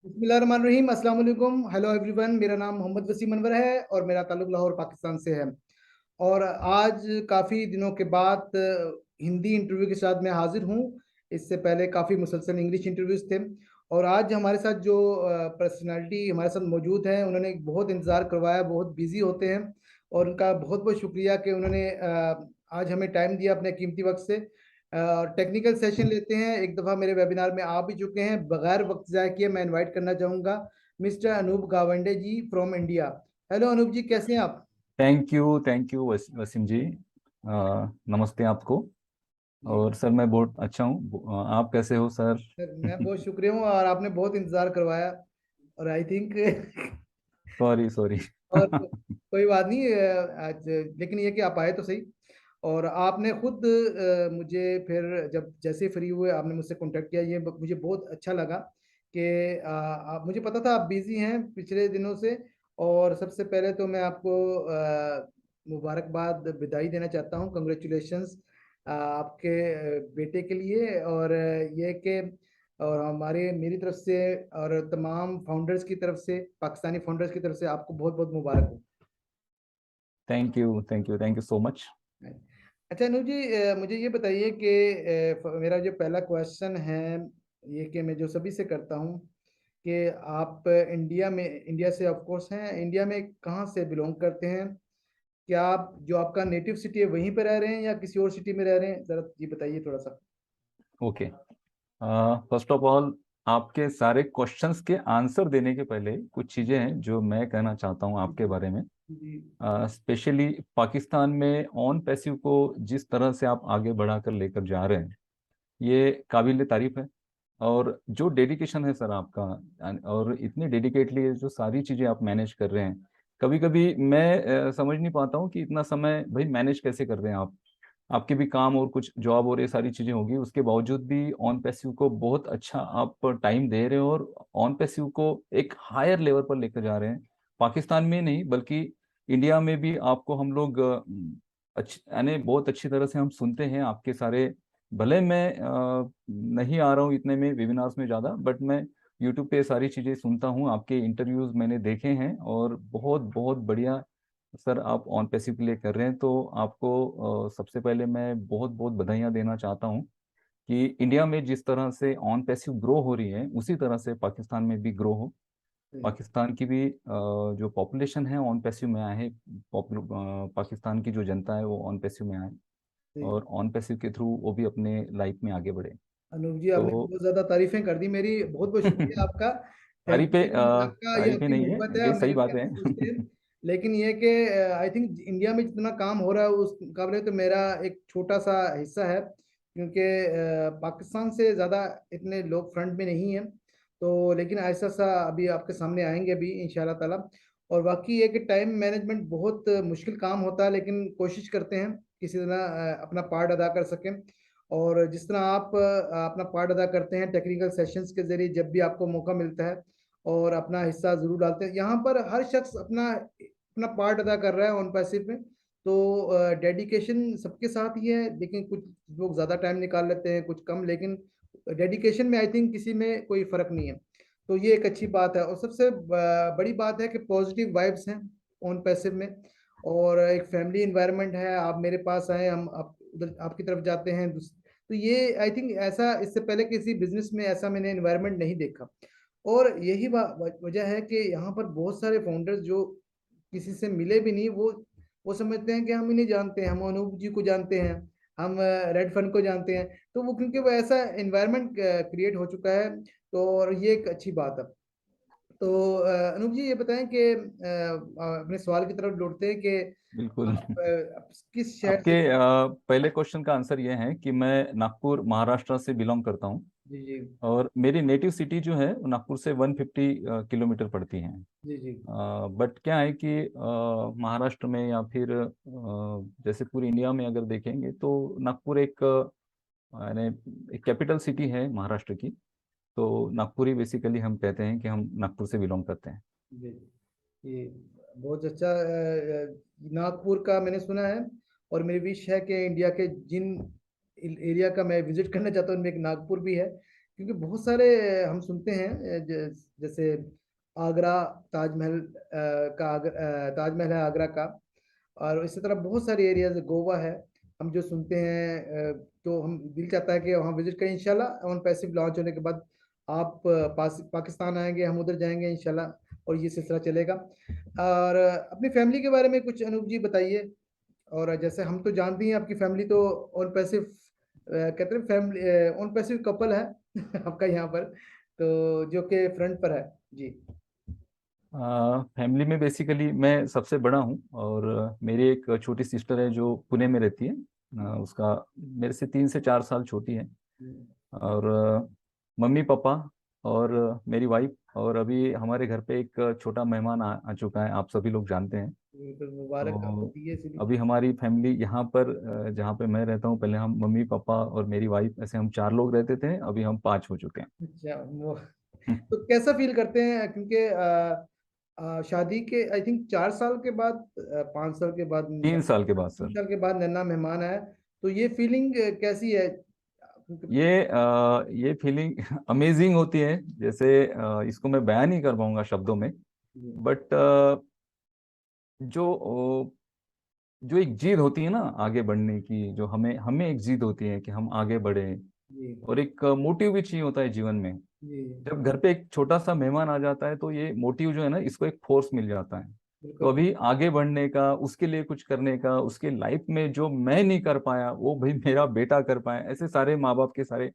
बिस्मिल्लाहिर्रहमानिर्रहीम, अस्सलाम वालेकुम, हेलो एवरीवन। मेरा नाम मोहम्मद वसीम अनवर है और मेरा ताल्लुक लाहौर पाकिस्तान से है। और आज काफ़ी दिनों के बाद हिंदी इंटरव्यू के साथ मैं हाजिर हूँ। इससे पहले काफ़ी मुसलसल इंग्लिश इंटरव्यूज़ थे। और आज हमारे साथ जो पर्सनालिटी हमारे साथ मौजूद हैं, उन्होंने बहुत इंतज़ार करवाया, बहुत बिज़ी होते हैं। और उनका बहुत बहुत शुक्रिया कि उन्होंने आज हमें टाइम दिया अपने कीमती वक्त से। टेक्निकल सेशन लेते हैं। एक दफ़ा मेरे वेबिनार में आ भी चुके हैं। बगैर वक्त ज़ाय किए मैं इनवाइट करना चाहूँगा mister Anup Gawande ji from India. Hello Anup ji, कैसे हैं आप? Thank you Wasim ji. नमस्ते आपको। जी और सर मैं बहुत अच्छा हूँ। आप कैसे हो सर? सर, मैं बहुत शुक्रिया हूँ और आपने बहुत इंतज़ार करवाया। और आई थिंक सॉरी सॉरी। और कोई बात नहीं। आज लेकिन ये कि आप आए तो सही। और आपने खुद मुझे फिर जब जैसे फ्री हुए आपने मुझसे कांटेक्ट किया, ये मुझे बहुत अच्छा लगा कि आप, मुझे पता था आप बिजी हैं पिछले दिनों से। और सबसे पहले तो मैं आपको मुबारकबाद विदाई देना चाहता हूँ, कंग्रेचुलेशंस आपके बेटे के लिए। और ये कि और हमारे मेरी तरफ से और तमाम फाउंडर्स की तरफ से, पाकिस्तानी फाउंडर्स की तरफ से आपको बहुत बहुत मुबारक हो। Thank you so much. अच्छा अनु जी, मुझे ये बताइए कि मेरा जो पहला क्वेश्चन है ये कि मैं जो सभी से करता हूँ कि आप इंडिया से ऑफ कोर्स हैं, इंडिया में कहाँ से बिलोंग करते हैं? क्या आप जो आपका नेटिव सिटी है वहीं पे रह रहे हैं या किसी और सिटी में रह रहे हैं? ज़रा ये बताइए थोड़ा सा। ओके। फर्स्ट ऑफ ऑल, आपके सारे क्वेश्चंस के आंसर देने के पहले कुछ चीजें हैं जो मैं कहना चाहता हूँ आपके बारे में। जी स्पेशली पाकिस्तान में ऑन पैसिव को जिस तरह से आप आगे बढ़ाकर लेकर जा रहे हैं, ये काबिल तारीफ है। और जो डेडिकेशन है सर आपका, और इतनी डेडिकेटली जो सारी चीजें आप मैनेज कर रहे हैं, कभी कभी मैं समझ नहीं पाता हूँ कि इतना समय भाई मैनेज कैसे कर रहे हैं आप। आपके भी काम और कुछ जॉब और ये सारी चीजें होगी, उसके बावजूद भी ऑन पैसिव को बहुत अच्छा आप टाइम दे रहे हो और ऑन पैसिव को एक हायर लेवल पर लेकर जा रहे हैं। पाकिस्तान में नहीं बल्कि इंडिया में भी आपको हम लोग यानी बहुत अच्छी तरह से हम सुनते हैं आपके सारे। भले मैं नहीं आ रहा हूँ इतने में वेबिनार्स में ज़्यादा, बट मैं यूट्यूब पे सारी चीज़ें सुनता हूँ, आपके इंटरव्यूज मैंने देखे हैं और बहुत बहुत बढ़िया सर आप ऑन पैसिव के लिए कर रहे हैं। तो आपको सबसे पहले मैं बहुत बहुत बधाइयाँ देना चाहता हूँ कि इंडिया में जिस तरह से ऑन पैसिव ग्रो हो रही है उसी तरह से पाकिस्तान में भी ग्रो हो। जी पाकिस्तान की भी जो पॉपुलेशन है ऑन पैसिव में आए। पाकिस्तान की जो जनता है वो ऑन पैसिव में आए जी। और ऑन पैसिव के थ्रू वो भी अपने लाइफ में आगे बढ़े। अनूप जी, आपने तो बहुत ज्यादा तारीफें कर दी मेरी। बहुत बहुत शुक्रिया आपका। थैंक तारीफे यू। आपका ये तारीफे आपकी नहीं है, मोहब्बत है, ये आप सही मेरे लिए बात है। ऐसा सोचते हैं। लेकिन ये कि आई थिंक इंडिया में जितना काम हो रहा है उस मुकाबले तो मेरा एक छोटा सा हिस्सा है, क्योंकि पाकिस्तान से ज़्यादा इतने लोग फ्रंट में नहीं हैं। तो लेकिन ऐसा सा अभी आपके सामने आएंगे अभी इंशाल्लाह ताला। और बाकी ये कि टाइम मैनेजमेंट बहुत मुश्किल काम होता है, लेकिन कोशिश करते हैं किसी तरह अपना पार्ट अदा कर सकें। और जिस तरह आप अपना पार्ट अदा करते हैं टेक्निकल सेशंस के जरिए, जब भी आपको मौका मिलता है और अपना हिस्सा जरूर डालते हैं। यहाँ पर हर शख्स अपना अपना पार्ट अदा कर रहा है ऑन पैसिव में। तो डेडिकेशन सबके साथ ही है, लेकिन कुछ लोग ज़्यादा टाइम निकाल लेते हैं, कुछ कम। लेकिन डेडिकेशन में आई थिंक किसी में कोई फ़र्क नहीं है। तो ये एक अच्छी बात है। और सबसे बड़ी बात है कि पॉजिटिव वाइब्स हैं ऑन पैसिव में। और एक फैमिली इन्वायरमेंट है। आप मेरे पास आए, हम आप उधर आपकी तरफ जाते हैं। तो ये आई थिंक ऐसा इससे पहले किसी बिजनेस में ऐसा मैंने इन्वायरमेंट नहीं देखा। और यही वजह है कि यहाँ पर बहुत सारे फाउंडर्स जो किसी से मिले भी नहीं, वो समझते हैं कि हम इन्हें जानते हैं, हम अनूप जी को जानते हैं, हम रेड फंड को जानते हैं। तो वो क्योंकि वो ऐसा इन्वायरमेंट क्रिएट हो चुका है। तो और ये एक अच्छी बात है। तो अनूप जी, ये बताएं कि अपने सवाल की तरफ लौटते हैं कि बिल्कुल। आप किस शहर आपके से? पहले क्वेश्चन का आंसर ये है कि मैं नागपुर महाराष्ट्र से बिलोंग करता हूँ। जी जी और मेरी नेटिव सिटी जो है वो नागपुर से 150 किलोमीटर पड़ती है। जी जी बट क्या है कि महाराष्ट्र में या फिर जैसे पूरी इंडिया में अगर देखेंगे तो नागपुर एक यानी एक कैपिटल सिटी है महाराष्ट्र की। तो नागपुरी बेसिकली हम कहते हैं कि हम नागपुर से बिलोंग करते हैं। जी। ये बहुत अच्छा। नागपुर का मैंने सुना है। और मेरी विश है कि इंडिया के जिन एरिया का मैं विजिट करना चाहता हूँ उनमें एक नागपुर भी है। क्योंकि बहुत सारे हम सुनते हैं जैसे आगरा, ताजमहल ताजमहल है आगरा का, और इसी तरह बहुत सारे एरियाज, गोवा है, हम जो सुनते हैं, तो हम दिल चाहता है कि वहाँ विजिट करें इंशाल्लाह। ऑन पैसिव लॉन्च होने के बाद आप पाकिस्तान आएंगे, हम उधर जाएंगे इंशाल्लाह, और ये सिलसिला चलेगा। और अपनी फैमिली के बारे में कुछ अनूप जी बताइए। और जैसे हम तो जानते हैं आपकी फैमिली तो ऑन पैसिव, कहते हैं फैमिली ऑन पैसिव कपल है आपका यहाँ पर, तो जो कि फ्रंट पर है जी। फैमिली में बेसिकली मैं सबसे बड़ा हूँ, और मेरी एक छोटी सिस्टर है जो पुणे में रहती है। उसका मेरे से 3 से 4 साल छोटी है। और मम्मी पापा और मेरी वाइफ, और अभी हमारे घर पे एक छोटा मेहमान आ चुका है, आप सभी लोग जानते हैं। बिल्कुल मुबारक आपको तो दिए इसलिए। अभी हमारी फैमिली यहाँ पर, जहाँ पे मैं रहता हूँ, पहले हम मम्मी पापा और मेरी वाइफ, ऐसे हम 4 लोग रहते थे, अभी हम 5 हो चुके अच्छा वो, हैं। तो कैसा फील करते हैं, क्योंकि शादी के आई थिंक 4 साल के बाद, 5 साल के बाद, 3 साल के बाद तीन सर। साल के बाद नन्ना मेहमान है, तो ये फीलिंग कैसी है? ये फीलिंग अमेजिंग होती है, जैसे इसको मैं बयान नहीं कर पाऊंगा शब्दों में। जी बट जो जो एक जिद होती है ना आगे बढ़ने की, जो हमें हमें एक जिद होती है कि हम आगे बढ़े, जी और एक मोटिव भी चाहिए होता है जीवन में। जी जब घर पे एक छोटा सा मेहमान आ जाता है तो ये मोटिव जो है ना, इसको एक फोर्स मिल जाता है। तो बिल्कुल। अभी आगे बढ़ने का, उसके लिए कुछ करने का, उसके लाइफ में जो मैं नहीं कर पाया वो भाई मेरा बेटा कर पाया, ऐसे सारे माँ बाप के सारे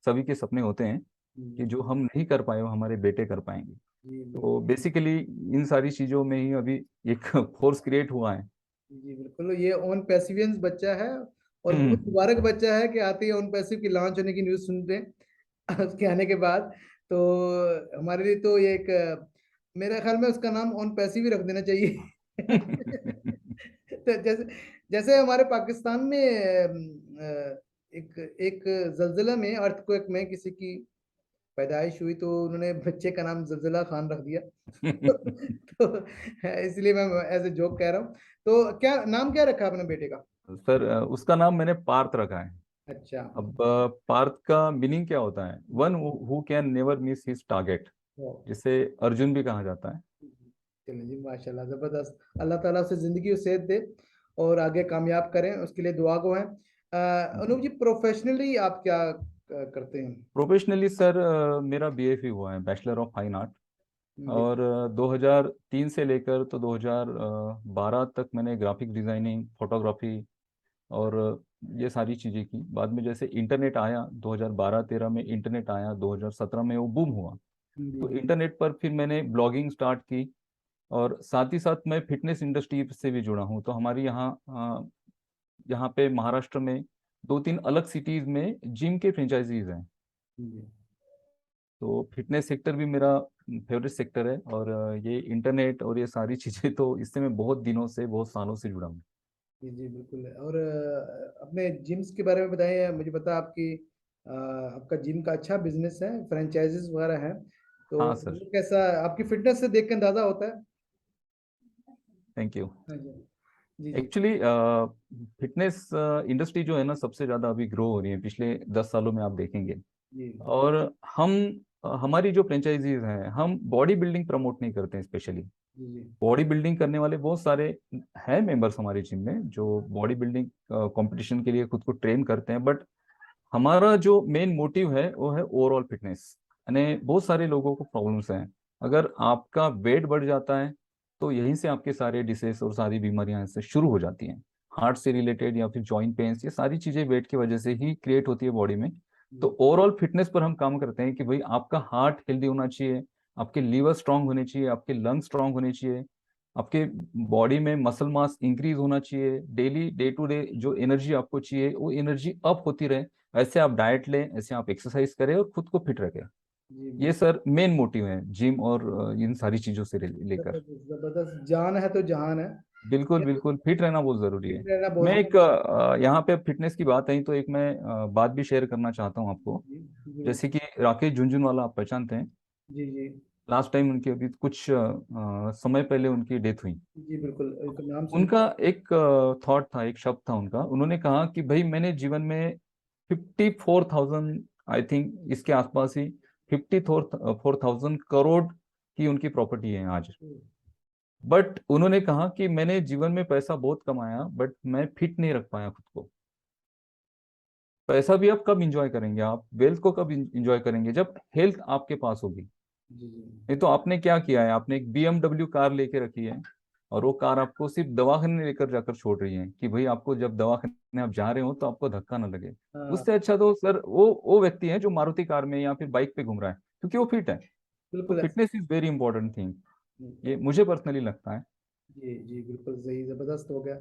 सभी के सपने होते हैं कि जी जो हम नहीं कर पाए वो हमारे बेटे कर पाएंगे। जी तो बिल्कुल। बेसिकली इन सारी चीजों में ही अभी एक फोर्स क्रिएट हुआ है। जी बिल्कुल, ये ऑन पैसिवियंस बच्चा है, और बहुत हम्म। मुबारक बच्चा है कि आते ही ऑन पैसिव की लॉन्च होने की न्यूज़ सुनते हैं उसके आने के बाद। तो हमारे लिए तो ये एक, मेरे ख्याल में उसका नाम ऑन पैसिव ही रख देना चाहिए तो जैसे जैसे हमारे पाकिस्तान में एक एक जलजिला में, अर्थक्वेक में किसी की पैदाइश हुई, तो उन्होंने बच्चे का नाम जलजिला खान रख दिया तो इसलिए मैं एज ए जोक कह रहा हूँ। तो क्या नाम क्या रखा आपने बेटे का? सर उसका नाम मैंने पार्थ रखा है। अच्छा। अब पार्थ का मीनिंग क्या होता है? One who can never miss his target, ओ, जिसे अर्जुन भी कहा जाता है। चलिए जी, माशाल्लाह जबरदस्त। अल्लाह ताला उसे जिंदगी और सेहत दे, और आगे कामयाब करें, उसके लिए दुआ गो हैं। अनूप जी, प्रोफेशनली आप क्या करते हैं? प्रोफेशनली सर मेरा बीएफई हुआ है, बैचलर ऑफ फाइन आर्ट। जी और 2003 से लेकर तो 2012 तक मैंने ग्राफिक डिजाइनिंग, फोटोग्राफी और ये सारी चीज़ें की। बाद में जैसे इंटरनेट आया 2012-13 में, इंटरनेट आया 2017 में, वो बूम हुआ। जी तो इंटरनेट पर फिर मैंने ब्लॉगिंग स्टार्ट की, और साथ ही साथ मैं फिटनेस इंडस्ट्री से भी जुड़ा हूँ। तो हमारी यहाँ पे महाराष्ट्र में 2-3 अलग सिटीज में जिम के फ्रेंचाइजीज हैं। जी तो फिटनेस सेक्टर भी मेरा फेवरेट सेक्टर है, और ये इंटरनेट और ये सारी चीज़ें, तो इससे मैं बहुत दिनों से, बहुत सालों से जुड़ा हूँ। जी जी बिल्कुल। और अपने जिम्स के बारे में बताइए, मुझे पता आपकी आपका जिम का अच्छा बिजनेस है, फ्रेंचाइजीज वगैरह हैं, तो हाँ सर। वो कैसा आपकी फिटनेस से देख के अंदाजा होता है? Thank you. हाँ जी जी जी एक्चुअली फिटनेस इंडस्ट्री जो है ना, सबसे ज़्यादा अभी ग्रो हो रही है पिछले 10 सालों में, आप देखेंगे। जी और हम हमारी जो फ्रेंचाइजीज हैं, हम बॉडी बिल्डिंग प्रमोट नहीं करते हैं स्पेशली। जी जी बॉडी बिल्डिंग करने वाले बहुत सारे हैं मेंबर्स हमारे जिम में, जो बॉडी बिल्डिंग कंपटीशन के लिए खुद को ट्रेन करते हैं। बट हमारा जो मेन मोटिव है वो है ओवरऑल फिटनेस। यानी बहुत सारे लोगों को प्रॉब्लम्स हैं, अगर आपका वेट बढ़ जाता है तो यहीं से आपके सारे डिसीज और सारी बीमारियां इससे शुरू हो जाती हैं। हार्ट से रिलेटेड या फिर जॉइंट पेन्स, ये सारी चीजें वेट की वजह से ही क्रिएट होती है बॉडी में। तो जी ओवरऑल फिटनेस पर हम काम करते हैं कि भाई आपका हार्ट हेल्दी होना चाहिए, आपके लीवर स्ट्रांग होने चाहिए, आपके लंग स्ट्रांग होने चाहिए, आपके बॉडी में मसल मास इंक्रीज होना चाहिए, डेली डे टू डे जो एनर्जी आपको चाहिए वो एनर्जी अप होती रहे। ऐसे आप डाइट लें, ऐसे आप एक्सरसाइज करें और खुद को फिट रखें। जी ये बिल्कुल। सर मेन मोटिव है जिम और इन सारी चीजों से लेकर। जबरदस्त जबरदस्त, जान है तो जहान है। बिल्कुल ये तो बिल्कुल, फिट रहना बहुत जरूरी फिट है। रहना बहुत मैं एक जरूरी यहाँ पे फिटनेस की बात आई तो एक मैं बात भी शेयर करना चाहता हूँ आपको। है। जी जैसे कि राकेश झुनझुनवाला आप पहचानते हैं। जी जी लास्ट टाइम उनकी, अभी कुछ समय पहले उनकी डेथ हुई। जी बिल्कुल, एक नाम सुन। उनका एक थॉट था, एक शब्द था उनका, उन्होंने कहा कि भाई मैंने जीवन में 54,000 आई थिंक इसके आसपास ही 54,000 करोड़ की उनकी प्रॉपर्टी है आज। बट उन्होंने कहा कि मैंने जीवन में पैसा बहुत कमाया बट मैं फिट नहीं रख पाया खुद को। पैसा भी आप कब इंजॉय करेंगे, आप वेल्थ को कब इंजॉय करेंगे, जब हेल्थ आपके पास होगी। जी जी नहीं तो आपने क्या किया है, आपने एक BMW कार लेके रखी है और वो कार आपको सिर्फ दवाखाने लेकर जाकर छोड़ रही है कि भाई आपको जब दवाखाने आप जा रहे हो तो आपको धक्का ना लगे। हाँ, उससे अच्छा तो सर वो व्यक्ति है जो मारुति कार में या फिर बाइक पे घूम रहा है क्योंकि वो फिट है। तो बिल्कुल fitness is very important thing, hmm, ये मुझे पर्सनली लगता है। जी जी बिल्कुल सही, जबरदस्त हो गया।